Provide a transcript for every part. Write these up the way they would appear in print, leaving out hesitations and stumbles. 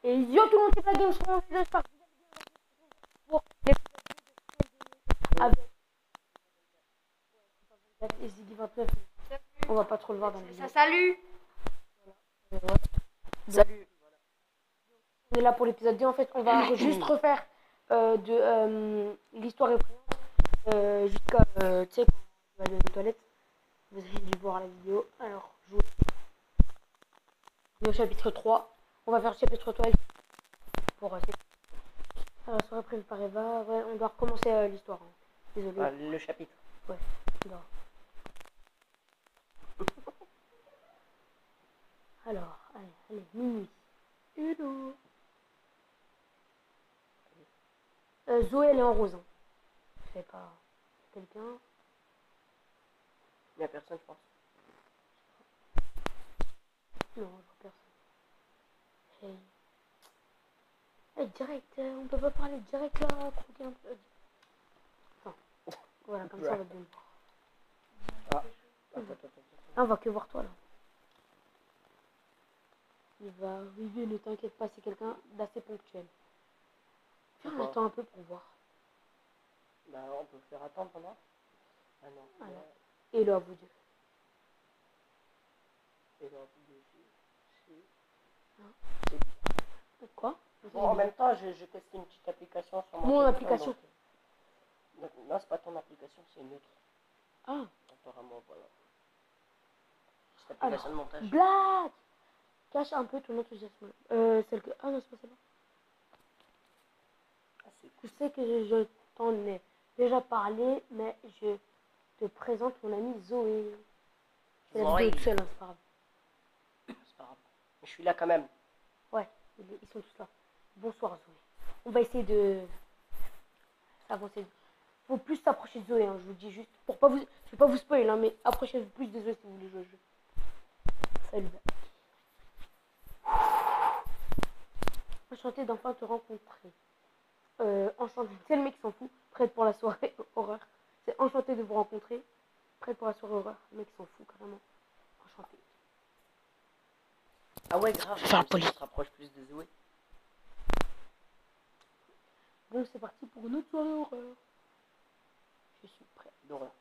Et yo tout le monde, c'est la game, j'espère que vous allez bien pour l'épisode 2 de avec et Ziggy 29. On va pas trop le voir dans la vidéo. Salut. Ouais. Salut. On est là pour l'épisode 2. En fait, on va juste refaire de l'histoire effrayante jusqu'à, tu sais, quand on va aller aux toilettes. Vous avez dû voir la vidéo. Alors, je vous au chapitre 3. On va faire le chapitre 3 pour alors, soirée prévue par Eva. Ouais, on doit recommencer l'histoire. Hein. Désolé. Ah, le chapitre. Ouais, on doit. Alors, allez, minuit. Hello. Zoé, elle est en rose. Hein. Je sais pas. Quelqu'un. Il n'y a personne, je pense. Non, je vois personne. Hey, direct, on peut pas parler direct là, croquer un peu. Attends. Voilà, comme ça on va bien voir. Attends. Ah, on va que voir toi là. Il va arriver, ne t'inquiète pas, c'est quelqu'un d'assez ponctuel. Viens, on attend un peu pour voir. Bah, on peut faire attendre pendant. Ah non. Voilà. Et là, vous deux. Et là, vous deux. Quoi? Bon, en même temps, je testé une petite application sur mon application. Donc, non, c'est pas ton application, c'est une autre. Ah. Apparemment, voilà. Cette application de montage. Blague. Cache un peu ton enthousiasme. Celle que... Ah non, c'est pas celle-là. Je sais que je t'en ai déjà parlé, mais je te présente mon amie Zoé. Je fais la vidéo toute seule, hein, c'est pas grave. C'est pas grave. Mais je suis là quand même. Ouais, ils sont tous là. Bonsoir Zoé. On va essayer de s'avancer. Faut plus s'approcher de Zoé, hein, je vous dis juste. Pour pas vous... Je vais pas vous spoil, hein, mais approchez-vous plus de Zoé si vous voulez jouer au jeu. Salut. Enchanté d'enfin te rencontrer. Enchanté, c'est le mec qui s'en fout. Prête pour la soirée horreur. C'est enchanté de vous rencontrer. Prête pour la soirée horreur. Le mec s'en fout carrément. Enchanté. Ah ouais, grave. Enfin, On se rapproche plus de Zoé. Bon, c'est parti pour une autre soirée horreur. Je suis prêt. D'horreur.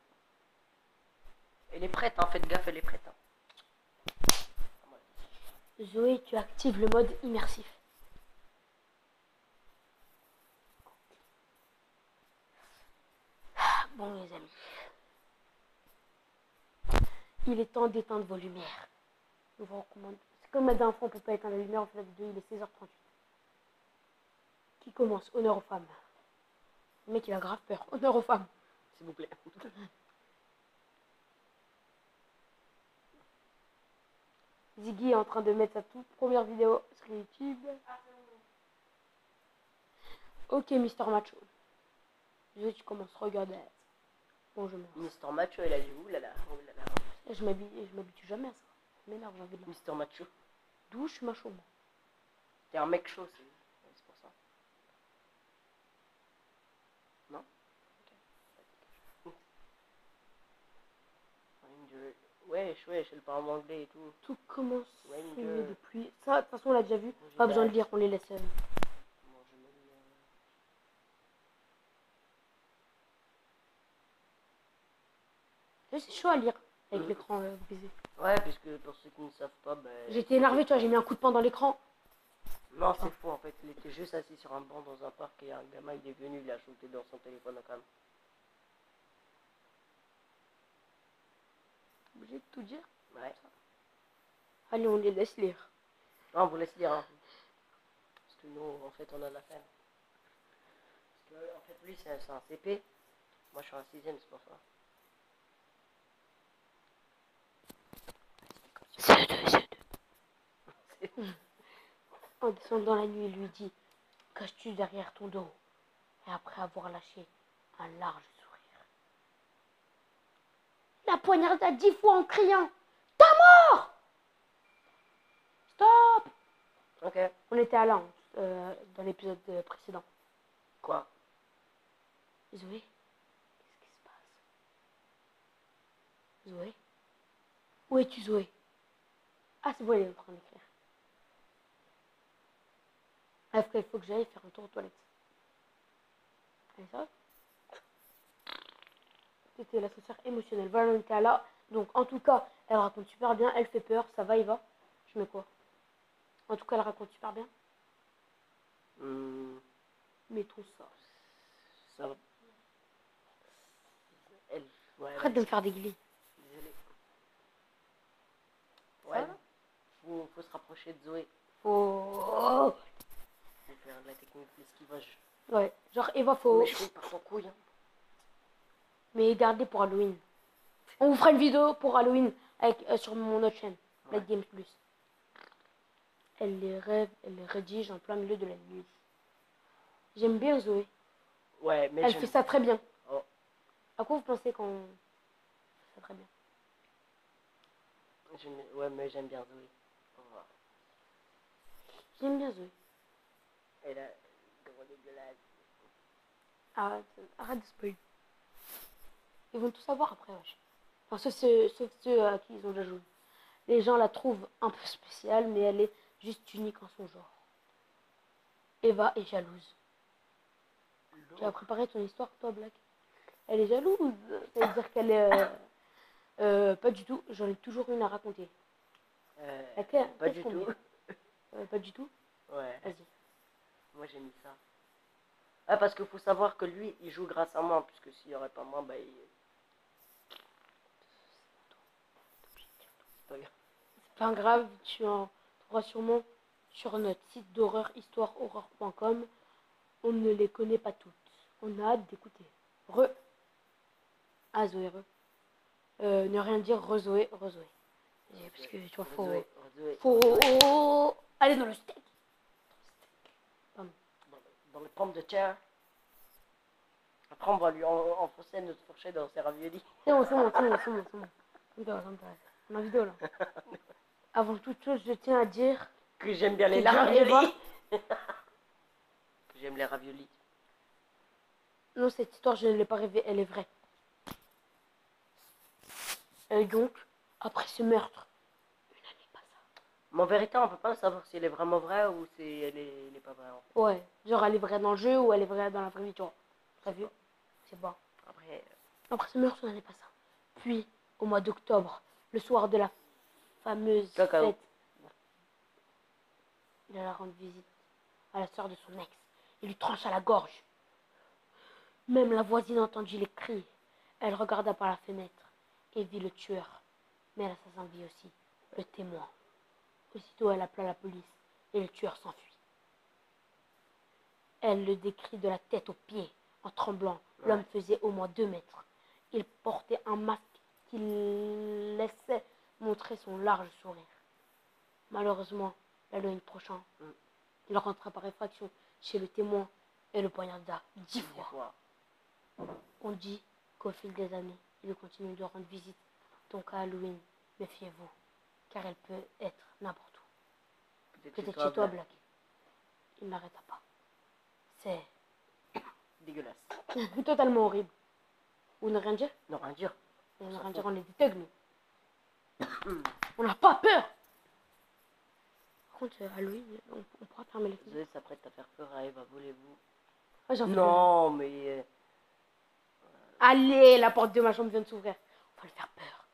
Elle est prête, hein. Faites gaffe, elle est prête. Hein. Zoé, tu actives le mode immersif. Bon, les amis. Il est temps d'éteindre vos lumières. Je vous recommande. C'est comme la dernière fois, on peut pas éteindre la lumière. En fait, la vidéo, il est 16h38. Qui commence? Honneur aux femmes. Le mec, il a grave peur. Honneur aux femmes. S'il vous plaît. Ziggy est en train de mettre sa toute première vidéo sur YouTube. Ok, Mister Macho. Tu commences, regarde. Bon, je meurs. Mister Macho, il a dit oulala. Je m'habitue jamais à ça. Ça m'énerve, j'ai envie de Mister Macho. D'où je suis macho, moi. T'es un mec chaud, c'est pour ça. Non? Wesh, je le parle en anglais et tout. Tout commence depuis... Ça, de toute façon, on l'a déjà vu. Pas besoin de lire, on les laisse. C'est chaud à lire avec l'écran brisé. Ouais, puisque pour ceux qui ne savent pas, ben... J'étais énervé, tu vois, j'ai mis un coup de poing dans l'écran. Non, c'est faux, en fait. Il était juste assis sur un banc dans un parc et un gamin, il est venu, il a shooté dans son téléphone à cam. Obligé de tout dire. Ouais. Allez, on les laisse lire. Non, on vous laisse lire, hein. Parce que nous, en fait, on a la flemme. Parce que, en fait, lui, c'est un CP. Moi, je suis un 6ème, c'est pour ça. C'est deux. En descendant la nuit, il lui dit: caches-tu derrière ton dos? Et après avoir lâché un large sourire, la poignarda 10 fois en criant: t'as mort! Stop! Ok. On était à là, dans l'épisode précédent. Quoi? Zoé, qu'est-ce qui se passe? Zoé? Où es-tu, Zoé? Ah, c'est bon, elle est en train d'écrire. Bref, il faut que j'aille faire un tour aux toilettes. Allez, ça va? C'était l'ascenseur émotionnel. Voilà, on était là. Donc, en tout cas, elle raconte super bien. Elle fait peur. Ça va, il va. Je mets quoi? En tout cas, elle raconte super bien. Mettons ça. Ça va. Elle, ouais, Arrête de me faire dégueuler. Désolé. Ça Ouais, va? faut se rapprocher de Zoé. Faut... Faut faire de la technique d'esquivage. Ouais, genre Eva, faut... Mais je fais par ton couille. Hein. Mais gardez pour Halloween. On vous fera une vidéo pour Halloween avec, sur mon autre chaîne, Ouais. Light Games Plus. Elle les rêve, elle les rédige en plein milieu de la nuit. J'aime bien Zoé. Ouais, mais Elle fait ça très bien. Oh. À quoi vous pensez quand on fait ça très bien? Ouais, mais j'aime bien Zoé. Au revoir. J'aime bien Zoé. Elle a gros dégueulasse. Arrête de spoiler. Ils vont tout savoir après, wesh. Enfin, sauf ceux à qui ils ont déjà joué. Les gens la trouvent un peu spéciale, mais elle est juste unique en son genre. Eva est jalouse. Tu as préparé ton histoire, toi, Black? Elle est jalouse. Ça veut dire qu'elle est... pas du tout. J'en ai toujours une à raconter. Pas du tout. Pas du tout? Ouais. Vas-y. Moi j'ai mis ça. Ah, parce qu'il faut savoir que lui, il joue grâce à moi, puisque s'il n'y aurait pas moi, bah il... C'est pas grave. C'est pas grave, tu en trouveras sûrement sur notre site d'horreur histoirehorreur.com. On ne les connaît pas toutes. On a hâte d'écouter. Ah, Zoé, ne rien dire, Zoé. Parce que tu vois, faut aller dans le steak. Dans les pommes de terre. Après, on va lui enfoncer notre fourchette dans ses raviolis. C'est bon. On a vidéo là. Avant toute chose, je tiens à dire que j'aime bien les que raviolis. J'aime les raviolis. Non, cette histoire, je ne l'ai pas rêvée, elle est vraie. Et donc, après ce meurtre, une année passe. Mais en vérité, on peut pas savoir si elle est vraiment vraie ou si elle est pas vraie. En fait. Ouais, genre elle est vraie dans le jeu ou elle est vraie dans la vraie vie, tu vois. T'as vu? C'est bon. Après ce meurtre, une année passe. Puis, au mois d'octobre, le soir de la fameuse fête, il alla rendre visite à la soeur de son ex. Il lui trancha la gorge. Même la voisine entendit les cris. Elle regarda par la fenêtre et vit le tueur. Mais l'assassin vit aussi le témoin. Aussitôt, elle appela la police et le tueur s'enfuit. Elle le décrit de la tête aux pieds, en tremblant. Ouais. L'homme faisait au moins 2 mètres. Il portait un masque qui laissait montrer son large sourire. Malheureusement, l'Halloween prochain, il rentra par effraction chez le témoin et le poignarda 10 fois. On dit qu'au fil des années, il continue de rendre visite. Donc à Halloween, méfiez-vous, car elle peut être n'importe où. Peut-être chez toi, Black. Il n'arrêta pas. C'est dégueulasse. Totalement horrible. Ou ne rien dire? Ne rien dire. Ne rien dire, on est des thugs, nous. On n'a pas peur. Par contre, Halloween, on pourra fermer les fenêtres. Zoé s'apprête à faire peur à Eva, voulez-vous? Ah, non, mais... Allez, la porte de ma chambre vient de s'ouvrir. On va le faire peur.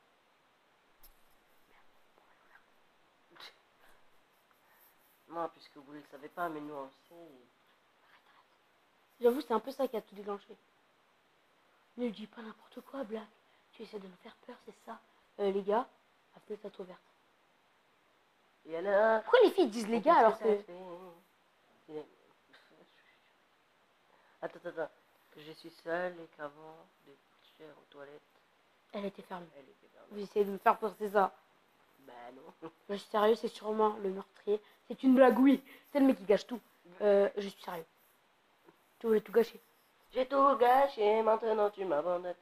Non, puisque vous ne le savez pas, mais nous on sait. J'avoue, c'est un peu ça qui a tout déclenché. Ne dis pas n'importe quoi, Black. Tu essaies de nous faire peur, c'est ça. Les gars, la fenêtre est ouverte. Et alors? Pourquoi les filles disent les gars alors que... Attends. Que je suis seule et qu'avant de coucher aux toilettes... Elle était fermée. Vous essayez de me faire peur, c'est ça? Bah non. Je suis sérieux, c'est sûrement le meurtrier. C'est une blague, oui. C'est le mec qui gâche tout. Je suis sérieux. Tu voulais tout gâcher. J'ai tout gâché, maintenant tu m'abandonnes.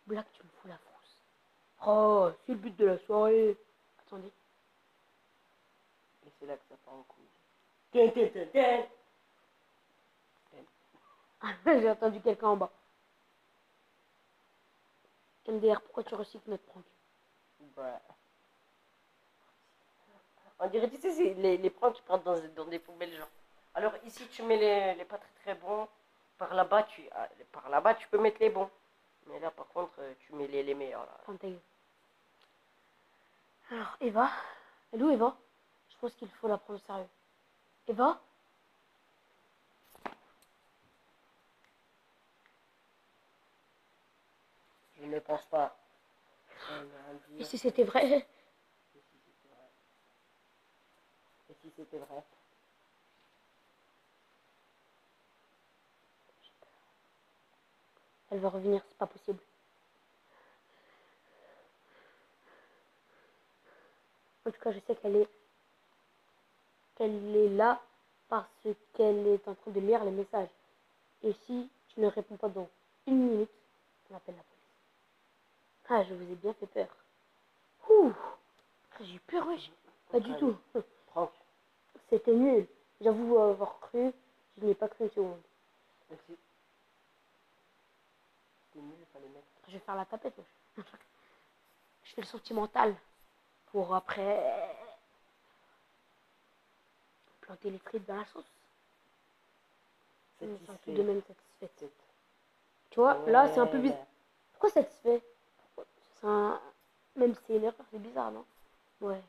Black, tu me fous la frousse. Oh, c'est le but de la soirée. Attendez. Et c'est là que ça part en couille. J'ai entendu quelqu'un en bas. MDR, pourquoi tu recycles notre prank? Bah. On dirait, tu sais, c'est les pranks qui partent dans des poubelles, genre. Alors ici, tu mets les pas très très bons. Par là-bas, tu peux mettre les bons. Mais là, par contre, tu mets les meilleurs, là. Ferme ta gueule. Alors, Eva. Elle est où, Eva? Je pense qu'il faut la prendre au sérieux. Eva? Je ne pense pas. Et si c'était vrai? Et si c'était vrai? Elle va revenir, c'est pas possible. En tout cas, je sais qu'elle est là parce qu'elle est en train de lire les messages. Et si tu ne réponds pas dans 1 minute, on appelle la police. Ah, je vous ai bien fait peur. Ouh, j'ai eu peur, wesh. Pas du tout. Franck. C'était nul. J'avoue avoir cru. Je n'ai pas cru une seconde. Merci. C'est nul, il fallait mettre. Je vais faire la tapette, wesh. Je fais le sentimental pour après planter les frites dans la sauce. Je me sens tout de même satisfaite. Tu vois, là, c'est un peu bizarre. Pourquoi satisfait? Un... Même si c'est une erreur, c'est bizarre, non? Ouais.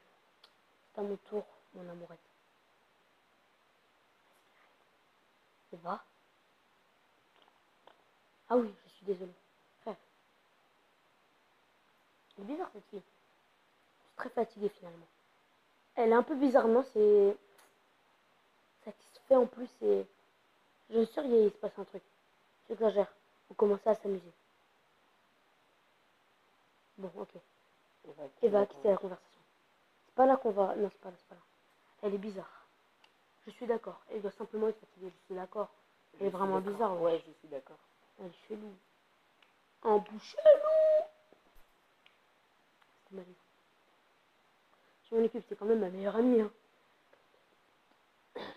C'est à mon tour, mon amourette. Ça va? Ah oui, je suis désolée. Frère. Elle est bizarre, cette fille. Je suis très fatiguée, finalement. Elle est un peu bizarre, non? C'est satisfait en plus et... Je suis sûre qu'il se passe un truc. J'exagère. On commence à s'amuser. Bon, ok. Eva a quitté la conversation. C'est pas là qu'on va... Non, c'est pas là, c'est pas là. Elle est bizarre. Je suis d'accord. Elle doit simplement être fatiguée. Je suis d'accord. Elle est vraiment bizarre. Ouais, je suis d'accord. Elle est chelou. Un bout chelou. C'est malin. Je m'en occupe, c'est quand même ma meilleure amie. Hein.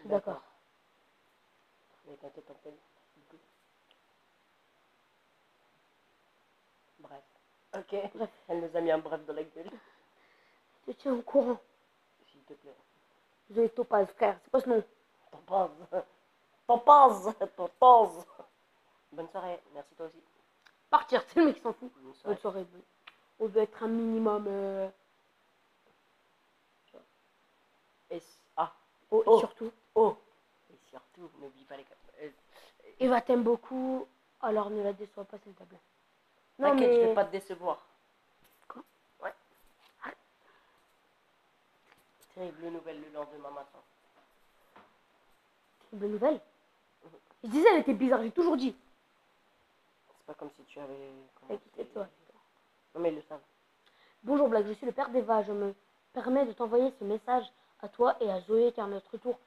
D'accord. Mais t'inquiète, bref. Ok. Bref. Elle nous a mis un bref dans la gueule. Je te tiens au courant. S'il te plaît. Zoé Topaz, frère. C'est quoi ce nom? Topaz. Topaz. Topaz. Bonne soirée. Merci toi aussi. Partir, c'est le mec qui s'en fout. Bonne soirée. On veut être un minimum. Et ah. Oh, et surtout. Oh. Et surtout, n'oublie pas les codes. Eva t'aime beaucoup, alors ne la déçois pas, s'il te plaît. Non, t'inquiète, je vais pas te décevoir. Quoi? Ouais. Terrible nouvelle le lendemain matin. Terrible nouvelle. Je disais, elle était bizarre, j'ai toujours dit. C'est pas comme si tu avais... Toi. Non, mais ils le savent. Bonjour Black, je suis le père d'Eva. Je me permets de t'envoyer ce message à toi et à Zoé car notre retour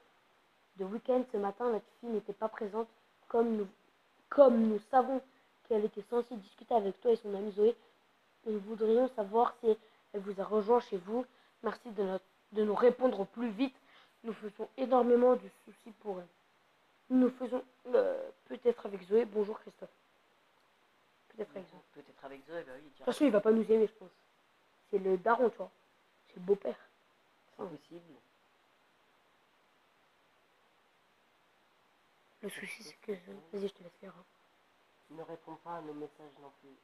de week-end ce matin, notre fille n'était pas présente comme nous savons qu'elle était censée discuter avec toi et son amie Zoé. Nous voudrions savoir si elle vous a rejoint chez vous. Merci de nous répondre au plus vite. Nous faisons énormément de soucis pour elle. Nous faisons peut-être avec Zoé. Bonjour Christophe. Peut-être avec Zoé. Peut-être avec Zoé, bah oui. De toute façon, il va pas nous aimer, je pense. C'est le daron, tu vois. C'est le beau-père. C'est possible. Le souci, c'est que... Vas-y, je te laisse faire. Hein. Ne réponds pas à nos messages non plus.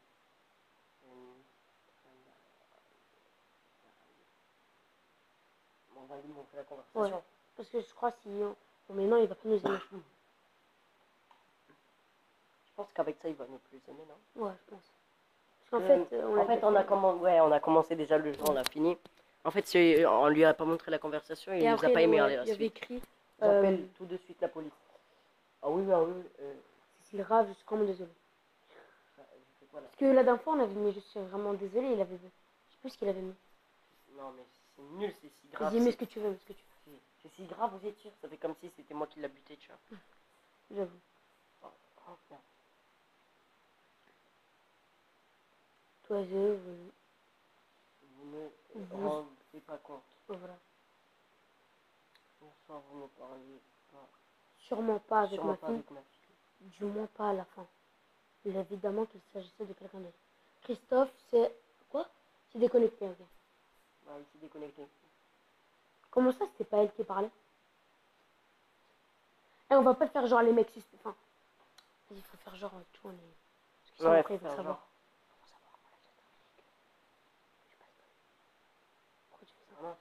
On va lui montrer la conversation. Ouais. Parce que je crois si on met non, il va pas nous aimer. Je pense qu'avec ça, il va nous plus aimer, non? Ouais, je pense. Parce qu'en fait, on a commencé déjà le jeu, on l'a fini. En fait, on lui a pas montré la conversation, il nous a pas aimé la il avait suite. écrit... J'appelle tout de suite la police. Ah oui. C'est grave, je suis vraiment désolée. Parce que la dernière fois, on avait mis, je suis vraiment désolée, il avait... Je sais plus ce qu'il avait mis. Non, mais c'est nul, c'est si grave. Vas-y, mets ce que tu veux, C'est si grave, vous êtes sûr? Ça fait comme si c'était moi qui l'a buté, tu vois. J'avoue. Oh, merde. Toi, Vous ne rendez pas compte. Voilà. Bonsoir, vous ne parliez pas. Sûrement pas avec ma fille. Avec ma fille. Du moins pas à la fin. Évidemment qu'il s'agissait de quelqu'un d'autre. Christophe, c'est... Quoi? C'est déconnecté, ok. Bah, il s'est déconnecté. Comment ça, c'était pas elle qui parlait? Et on va pas faire genre les mecs suspects. Enfin, il faut faire genre tout, on est... Parce que sinon, Ouais, après, ils faut vont faire savoir. genre. Ils vont savoir qu'on l'a déjà terminé. Pourquoi tu fais ça? Ah non,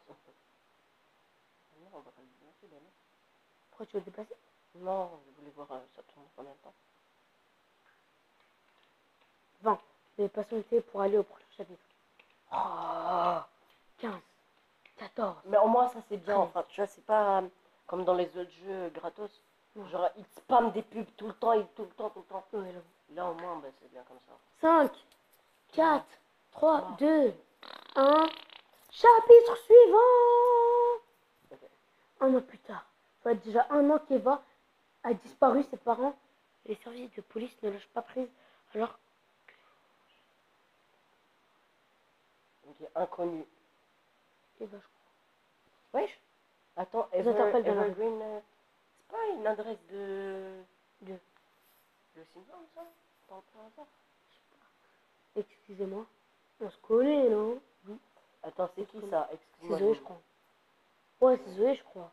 non, on va pas le déplacer, ben non. Pourquoi tu veux le déplacer? Non, je voulais voir ça tourne combien de temps. 20. Je vais patienter pour aller au prochain chapitre. Oh, 15. 14. Mais au moins, ça c'est bien. 13. Enfin, tu vois, c'est pas comme dans les autres jeux gratos. Non. Genre, ils te spamment des pubs tout le temps, tout le temps, tout le temps. Ouais, j'avoue. Là, au moins, bah, c'est bien comme ça. 5, 4, 3, Ah. 2, 1. Chapitre suivant. Ok. Un an plus tard. Ça fait déjà un an qu'Eva a disparu. Ses parents et les services de police ne lâchent pas prise. Alors, Ok, inconnu. Eva, je crois. Wesh. Attends, Ils interpellent dans la rue. Evergreen. C'est pas une adresse de. De. Le Simpson, ça? Par hasard. Excusez-moi. On se connaît, non? Oui. Attends, c'est qui ça? C'est Excuse-moi. Zoé, je crois. Ouais, c'est Zoé, je crois.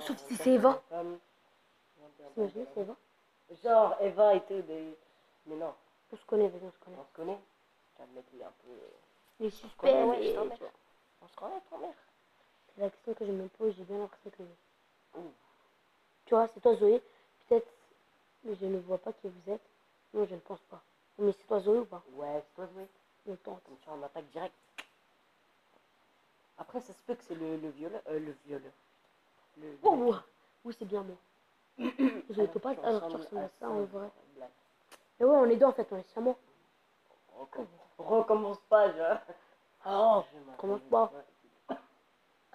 Sauf si c'est Eva. T'imagines, c'est Eva? Genre, Eva et tout. Mais non, On se connaît, vas-y, on se connaît. on se connaît. Tu vas le mettre, il est un peu. Les On se suspects, connaît, ouais, mais... je t'en mets. On se connaît, ton mère. C'est la question que je me pose, j'ai bien l'impression que... Ouh. Tu vois, c'est toi Zoé, peut-être, mais je ne vois pas qui vous êtes. Non, je ne pense pas. Mais c'est toi Zoé ou pas? Ouais, c'est toi, Zoé. On tente. Comme ça, on attaque direct. Après, ça se peut que c'est le violeur. Le violeur. Oh, ouais. Oui, c'est bien moi. Zoé Alors, Topaz, tu alors tu ressembles ressembles à ça ça, en vrai. blague. Et ouais, on est deux en fait, on est siamois. Recommence pas, genre. Oh, Je commence m'appelle pas. Eva.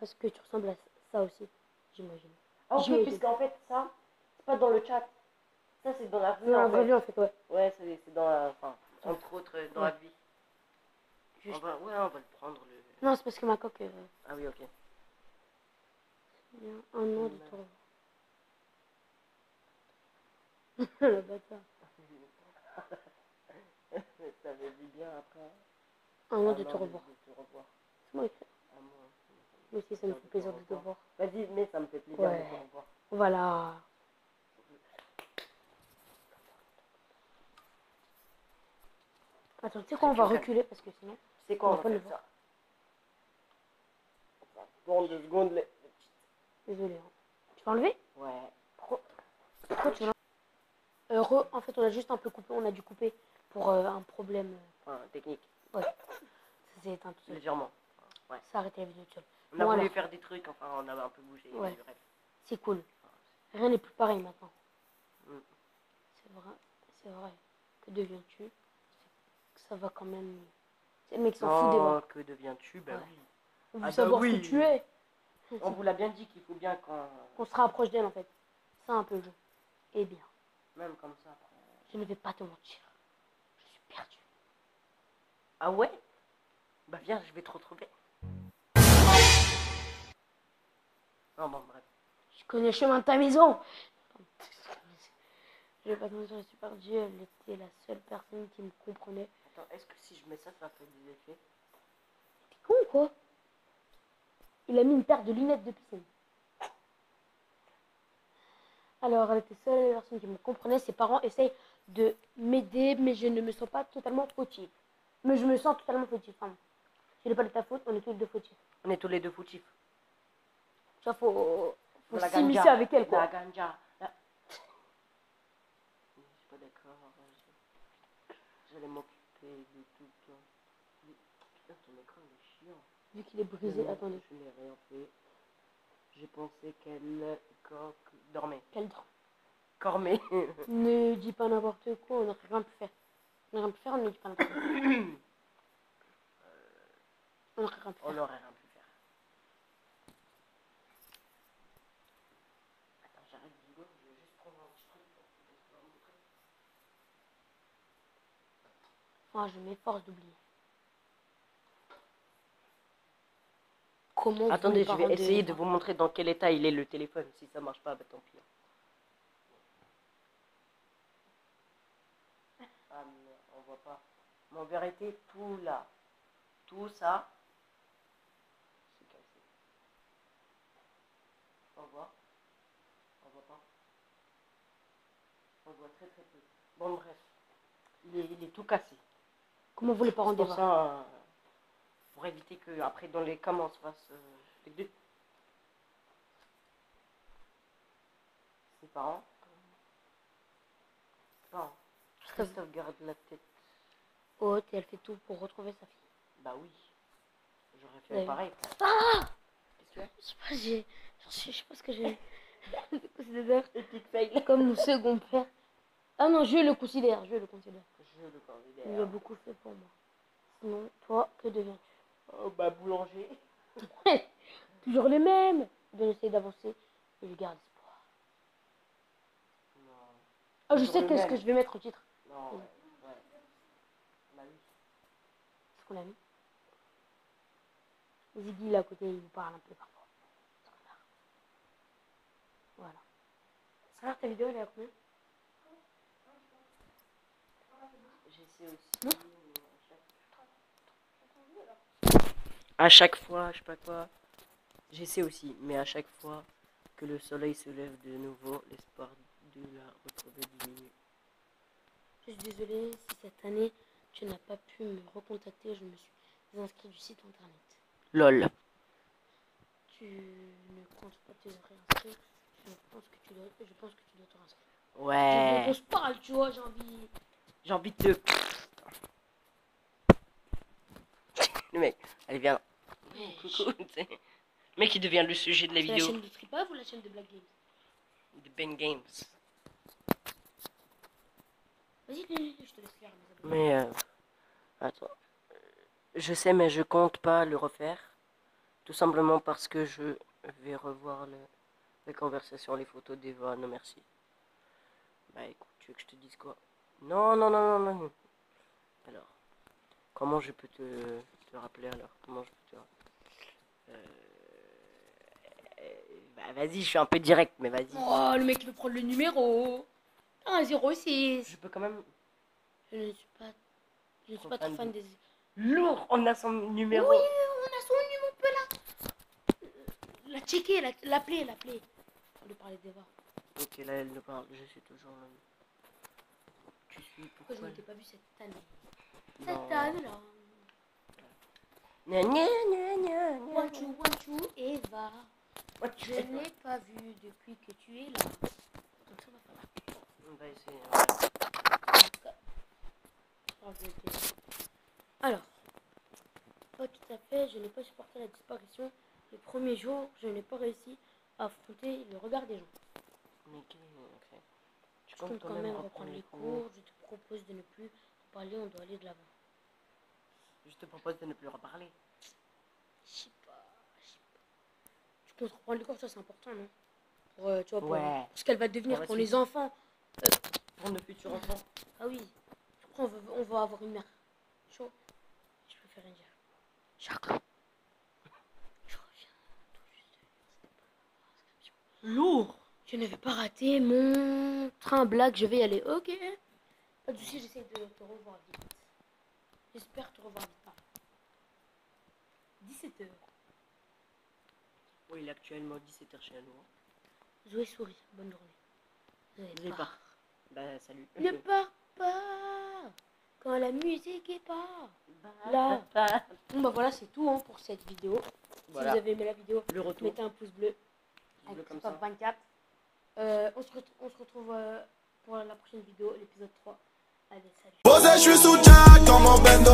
Est-ce que tu ressembles à ça aussi? J'imagine. Ah, ok, J'imagine. puisqu'en fait, ça, c'est pas dans le chat. Ça, c'est dans la C'est vie, dans la en vraie fait. vie en fait, ouais. Ouais, c'est dans la. Enfin, entre autres, dans Ouais. la vie. Juste. Ouais, on va le prendre. Non, c'est parce que ma coque... Ah oui, ok. il y a un an de te revoir. Le bâtard. Ça veut dire bien après. Un an de te revoir. De te revoir. C'est moi écrit. Ah, moi, Moi aussi, ça me fait plaisir de te voir. Vas-y, mais ça me fait plaisir Ouais. de te revoir. Voilà. Attends, tu sais quoi, on va reculer parce que sinon... C'est quoi, On on va va pas le faire voir. ça? Tourne 2 secondes. Désolé. Hein. Tu vas enlever? Ouais. Pourquoi tu veux en fait, on a juste un peu coupé. On a dû couper pour un problème. Enfin, technique. Ouais. Ça s'est éteint tout seul. Légèrement. Ouais. Ça a arrêté la vidéo tout seul. On a Bon, voulu alors, faire des trucs, enfin, on avait un peu bougé. Ouais. Mais bref. c'est cool. Rien n'est plus pareil maintenant. Mm. C'est vrai. Que deviens-tu? Ça va quand même. C'est le mec qui s'en fout des Oh, voix. que deviens-tu? Bah Ouais. oui. On veut Ah bah savoir oui. ce que tu es. On vous l'a bien dit qu'il faut bien quand. On se rapproche d'elle en fait. C'est un peu le jeu. Eh bien, Même comme ça. Après. je ne vais pas te mentir. Je suis perdu. Ah ouais? Bah viens, je vais te retrouver. Non, bon, bref. Je connais le chemin de ta maison. Je vais pas te mentir, je suis perdu. Elle était la seule personne qui me comprenait. Attends, est-ce que si je mets ça, ça fait des effets? T'es con ou quoi? Il a mis une paire de lunettes de piscine. Alors, elle était seule la personne qui me comprenait. Ses parents essayent de m'aider, mais je ne me sens pas totalement fautive. Mais je me sens totalement fautive. Enfin, ce n'est pas de ta faute, on est tous les deux fautifs. On est tous les deux foutifs. Tu vois, faut La s'immiscer ganja. avec elle, quoi. La ganja. Je suis pas d'accord. J'allais m'occuper de tout. Putain, ton écran il est chiant. Vu qu'il est brisé, Non, attendez. je n'ai rien fait. J'ai pensé qu'elle dormait. Quel drame. Cormée. Ne dis pas n'importe quoi, on n'aurait rien pu faire. On n'aurait rien pu faire, on ne dit pas n'importe quoi. On n'aurait rien pu On faire. n'aurait rien pu faire. Attends, j'arrête du go, je vais juste prendre un petit truc pour te montrer. Enfin, je m'efforce d'oublier. Comment Attendez, vous, je les parents vais essayer de Eva vous montrer dans quel état il est le téléphone. Si ça marche pas, bah tant pis. Ah mais on voit pas. Mais en vérité, tout là, tout ça, c'est cassé. On voit. On voit pas. On voit très très peu. Bon, bref. Il est tout cassé. Comment vous les parents C'est pour des ça, pour éviter que après dans les cams on se fasse les deux. Ses parents. Parents. Christophe garde la tête. haute et elle fait tout pour retrouver sa fille. Bah oui. J'aurais fait Ouais. pareil. Ah Qu'est-ce que tu as? Je sais pas ce que j'ai. Je considère Epic fail. comme mon second père. Ah non, je le considère, je le considère. Je le considère. Il a beaucoup fait pour moi. Sinon, toi, que deviens-tu? Oh bah boulanger. Toujours les mêmes. De essayer d'avancer et je garde espoir. Non. Ah, je Toujours sais le qu'est-ce même. que je vais mettre au titre. Non, ouais. Ouais. Bah oui. Qu'est-ce qu'on a mis? Ziggy, là à côté, il vous parle un peu parfois. Voilà. Ça va, ta vidéo, elle est à combien? J'essaie aussi. À chaque fois, je sais pas quoi. J'essaie aussi, mais à chaque fois que le soleil se lève de nouveau, l'espoir de la retrouver diminue. Je suis désolée si cette année tu n'as pas pu me recontacter. Je me suis inscrit du site internet. LOL. Tu ne comptes pas te réinscrire. Je pense que tu dois te réinscrire. Ouais. On se parle, tu vois, j'ai envie. J'ai envie de... Le mec, allez viens. Coucou. Le mec il devient le sujet de la C'est la vidéo. chaîne de Tripave ou la chaîne de Black Games? De Ben Games. Vas-y, je te laisse faire. Mais attends. Je sais mais je compte pas le refaire. Tout simplement parce que je vais revoir les conversations, les photos d'Eva. Non merci. Bah écoute, tu veux que je te dise quoi? Non, non, non, non, non. Alors, comment je peux te rappeler alors? Comment je peux te rappeler? Bah vas-y, je suis un peu direct, mais vas-y. Oh, le mec veut prendre le numéro. Ah, 06. Je peux quand même... Je ne suis pas trop fan des... Lourd, on a son numéro. Oui, on a son numéro, on peut la checker, l'appeler. Pour lui parler d'Eva. Ok, là elle nous parle, je suis toujours... Tu suis, Pourquoi pourquoi je ne t'ai pas vu cette année? Non. Cette année-là. Gna, gna, gna, gna, gna. One, two, Eva. What Je tu fais, ne toi? l'ai pas vu depuis que tu es là. Donc ça va pas. On va essayer. Alors, pas tout à fait, je n'ai pas supporté la disparition. Les premiers jours, je n'ai pas réussi à affronter le regard des gens. Ok. Tu Je compte quand même reprendre les cours. Je te propose de ne plus en parler, on doit aller de l'avant. Je te propose de ne plus reparler. Je sais pas. Tu comptes reprendre les cours, ça c'est important, non? Pour, tu vois, Ouais. pour ce qu'elle va devenir Pour la pour suite. les enfants. Pour nos futurs enfants. Ah oui, je crois on va avoir une mère. Chaud. Je préfère rien dire. Charcot. Je reviens tout juste de l'inscription. Lourd. Je ne vais pas rater mon train blague, je vais y aller. Ok. Pas de soucis, j'essaie de te revoir vite. J'espère te revoir vite. 17h. Oui, il est actuellement 17h chez nous. Zoé sourit. Bonne journée. Zoé part. Bah salut. Ne pars pas quand la musique est pas Là. là. Bon bah voilà, c'est tout pour cette vidéo. Voilà. Si vous avez aimé la vidéo, Le retour. mettez un pouce bleu. Bleu Avec comme Tripave ça. 24. On se retrouve pour la prochaine vidéo, l'épisode 3. Allez, salut. Posé, je suis sous Jack dans mon bendo.